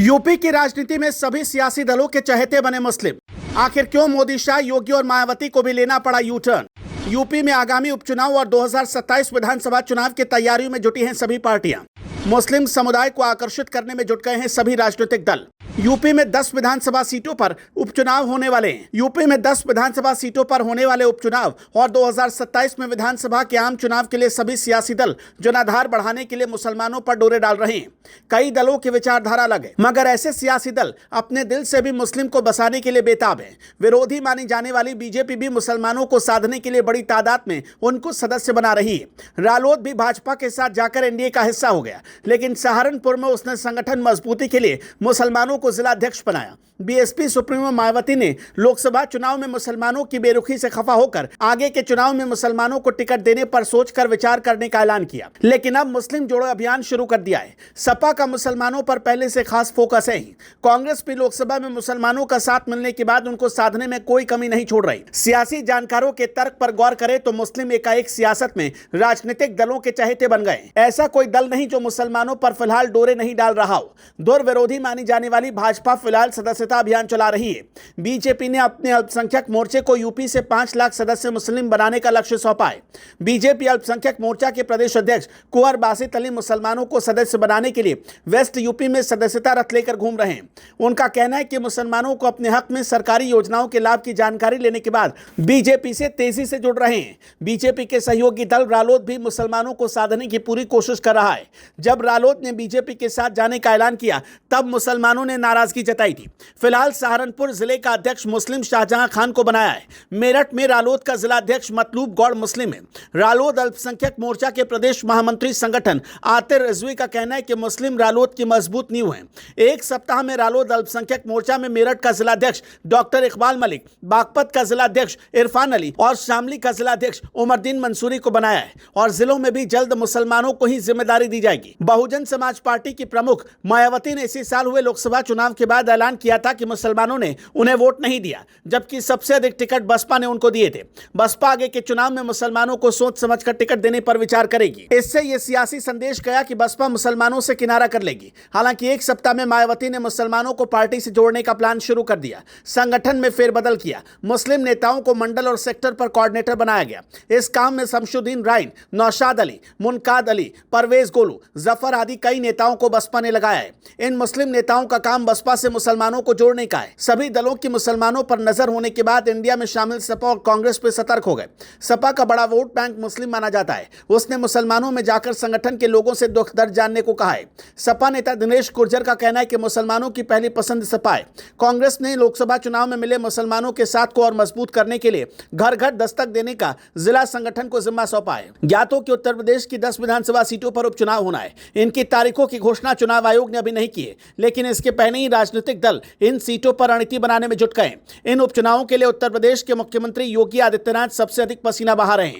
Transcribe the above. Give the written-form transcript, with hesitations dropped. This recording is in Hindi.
यूपी की राजनीति में सभी सियासी दलों के चहेते बने मुस्लिम। आखिर क्यों मोदी, शाह, योगी और मायावती को भी लेना पड़ा यू टर्न। यूपी में आगामी उपचुनाव और 2027 विधानसभा चुनाव की तैयारियों में जुटी हैं सभी पार्टियां। मुस्लिम समुदाय को आकर्षित करने में जुट गए हैं सभी राजनीतिक दल। यूपी में 10 विधानसभा सीटों पर उपचुनाव होने वाले हैं। यूपी में 10 विधानसभा सीटों पर होने वाले उपचुनाव और 2027 में विधानसभा के आम चुनाव के लिए सभी सियासी दल जनाधार बढ़ाने के लिए मुसलमानों पर डोरे डाल रहे हैं। कई दलों की विचारधारा अलग है, मगर ऐसे सियासी दल अपने दिल से भी मुस्लिम को बसाने के लिए बेताब है। विरोधी मानी जाने वाली बीजेपी भी मुसलमानों को साधने के लिए बड़ी तादाद में उनको सदस्य बना रही है। रालोद भी भाजपा के साथ जाकर एनडीए का हिस्सा हो गया, लेकिन सहारनपुर में उसने संगठन मजबूती के लिए मुसलमानों को जिला अध्यक्ष बनाया। बीएसपी सुप्रीमो मायावती ने लोकसभा चुनाव में मुसलमानों की बेरुखी से खफा होकर आगे के चुनाव में मुसलमानों को टिकट देने पर सोचकर विचार करने का ऐलान किया, लेकिन अब मुस्लिम जोड़ो अभियान शुरू कर दिया है। सपा का मुसलमानों पर पहले से खास फोकस है ही। कांग्रेस भी लोकसभा में मुसलमानों का साथ मिलने के बाद उनको साधने में कोई कमी नहीं छोड़ रही। सियासी जानकारों के तर्क पर गौर करें तो मुस्लिम एकाएक सियासत में राजनीतिक दलों के चहेते बन गए। ऐसा कोई दल नहीं जो मुसलमानों पर फिलहाल डोरे नहीं डाल रहा हो। दूर विरोधी मानी जाने वाली भाजपा फिलहाल सदस्यता अभियान चला रही है। बीजेपी ने अपने अल्पसंख्यक मोर्चे को यूपी से 5 लाख सदस्य मुस्लिम बनाने का लक्ष्य सौंपा है। बीजेपी अल्पसंख्यक मोर्चा के प्रदेश अध्यक्ष कुंवर बासित अली मुसलमानों को सदस्य बनाने के लिए वेस्ट यूपी में सदस्यता रथ लेकर घूम रहे हैं। उनका कहना है कि मुसलमानों को अपने हक में सरकारी योजनाओं के लाभ की जानकारी लेने के बाद बीजेपी से तेजी से जुड़ रहे हैं। बीजेपी के सहयोगी दल रालोद भी मुसलमानों को साधने की पूरी कोशिश कर रहा है। जब रालोद ने बीजेपी के साथ जाने का ऐलान किया तब मुसलमानों ने नाराजगी जताई थी। फिलहाल सहारनपुर जिले का अध्यक्ष मुस्लिम शाहजहां खान को बनाया है। मेरठ में रालोद का जिला अध्यक्ष मतलूब गौड़ मुस्लिम है। रालोद अल्पसंख्यक मोर्चा के प्रदेश महामंत्री संगठन आतिर रिजवी का कहना है कि मुस्लिम रालोद की मजबूत नींव है। एक सप्ताह में रालोद अल्पसंख्यक मोर्चा में मेरठ का जिला अध्यक्ष डॉक्टर इकबाल मलिक, बागपत का जिला अध्यक्ष इरफान अली और शामली का जिला अध्यक्ष उमरदीन मंसूरी को बनाया है और जिलों में भी जल्द मुसलमानों को ही जिम्मेदारी दी जाएगी। बहुजन समाज पार्टी की प्रमुख मायावती ने इसी साल हुए लोकसभा चुनाव के बाद ऐलान किया था कि मुसलमानों ने उन्हें वोट नहीं दिया, जबकि सबसे अधिक टिकट बसपा ने उनको दिए थे। बसपा आगे के चुनाव में मुसलमानों को सोच समझकर टिकट देने पर विचार करेगी। इससे यह सियासी संदेश गया कि बसपा मुसलमानों से किनारा कर लेगी। हालांकि एक सप्ताह में मायावती ने मुसलमानों को पार्टी से जोड़ने का प्लान शुरू कर दिया। संगठन में फेरबदल किया। मुस्लिम नेताओं को मंडल और सेक्टर पर कोऑर्डिनेटर बनाया गया। इस काम में शमशुद्दीन राइन, नौशाद अली, मुनकाद अली, परवेज गोलू, जफर आदि कई नेताओं को बसपा ने लगाया है। इन मुस्लिम नेताओं का काम बसपा से मुसलमानों को जोड़ने का है। सभी दलों की मुसलमानों पर नजर होने के बाद इंडिया में शामिल सपा और कांग्रेस पे सतर्क हो गए। सपा का बड़ा वोट बैंक मुस्लिम माना जाता है। उसने मुसलमानों में जाकर संगठन के लोगों से दुख दर्द जानने को कहा है। सपा नेता दिनेश गुर्जर का कहना है कि मुसलमानों की पहली पसंद सपा है। कांग्रेस ने लोकसभा चुनाव में मिले मुसलमानों के साथ को और मजबूत करने के लिए घर घर दस्तक देने का जिला संगठन को जिम्मा सौंपा है। ज्ञात हो कि उत्तर प्रदेश की 10 विधानसभा सीटों पर उपचुनाव होना है। इनकी तारीखों की घोषणा चुनाव आयोग ने अभी नहीं की है, लेकिन इसके पहले ही राजनीतिक दल इन सीटों पर रणनीति बनाने में जुट गए। इन उपचुनावों के लिए उत्तर प्रदेश के मुख्यमंत्री योगी आदित्यनाथ सबसे अधिक पसीना बहा रहे हैं।